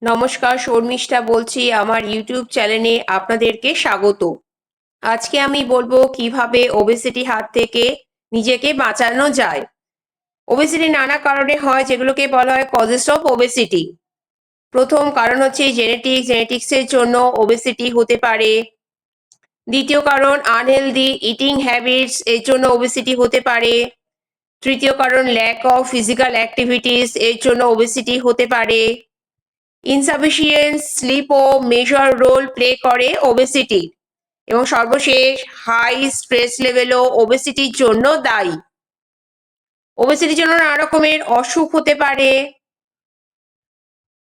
নমস্কার, শর্মিষ্ঠা বলছি। আমার ইউটিউব চ্যানেলে আপনাদেরকে স্বাগত। আজকে আমি বলবো কিভাবে ওবেসিটি হাত থেকে নিজেকে বাঁচানো যায়। ওবেসিটি নানা কারণে হয়, যেগুলোকে বলা হয় কজেস অফ ওবেসিটি। প্রথম কারণ হচ্ছে জেনেটিক্সের জন্য ওবেসিটি হতে পারে। দ্বিতীয় কারণ আনহেলদি ইটিং হ্যাবিটস এর জন্য ওবেসিটি হতে পারে। তৃতীয় কারণ ল্যাক অফ ফিজিক্যাল অ্যাক্টিভিটিস এর জন্য ওবেসিটি হতে পারে। ইনসাফিসিয়েন্ট স্লিপও মেজর রোল প্লে করে ওবেসিটি, এবং সর্বশেষ হাই স্ট্রেস লেভেলও ওবেসিটির জন্য দায়ী। ওবেসিটির জন্য নানা রকমের অসুখ হতে পারে।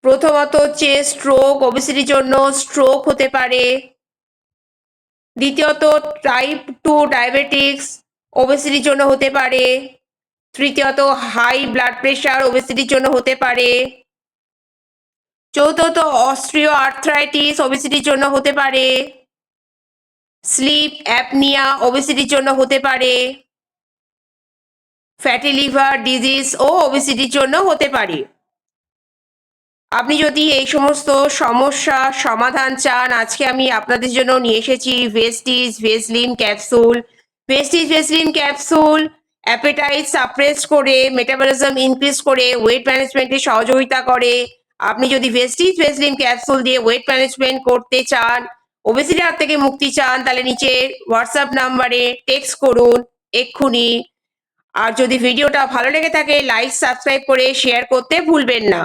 প্রথমত হচ্ছে স্ট্রোক, ওবেসিটির জন্য স্ট্রোক হতে পারে। দ্বিতীয়ত টাইপ 2 ডায়াবেটিক্স ওবেসিটির জন্য হতে পারে। তৃতীয়ত হাই ব্লাড প্রেশার ওবেসিটির জন্য হতে পারে। চতুর্থ অস্ট্রিও আর্থ্রাইটিস ওবেসিটির জন্য হতে পারে। স্লিপ অ্যাপনিয়া ওবেসিটির জন্য হতে পারে। ফ্যাটি লিভার ডিজিজ ও ওবেসিটির জন্য হতে পারে। আপনি যদি এই সমস্ত সমস্যা সমাধান চান, আজকে আমি আপনাদের জন্য নিয়ে এসেছি Vestige Vaseline capsule. Vestige Vaseline capsule appetite suppress করে, মেটাবলিজম ইনক্রিজ করে, ওয়েট ম্যানেজমেন্টে সহযোগিতা করে। আপনি যদি ভেস্টিজ ভেসলিন ক্যাপসুল দিয়ে ওয়েট ম্যানেজমেন্ট করতে চান, ওবেসিটি হাত থেকে মুক্তি চান, তাহলে নিচে হোয়াটসঅ্যাপ নাম্বারে টেক্সট করুন এক্ষুনি। আর যদি ভিডিওটা ভালো লেগে থাকে, লাইক সাবস্ক্রাইব করে শেয়ার করতে ভুলবেন না।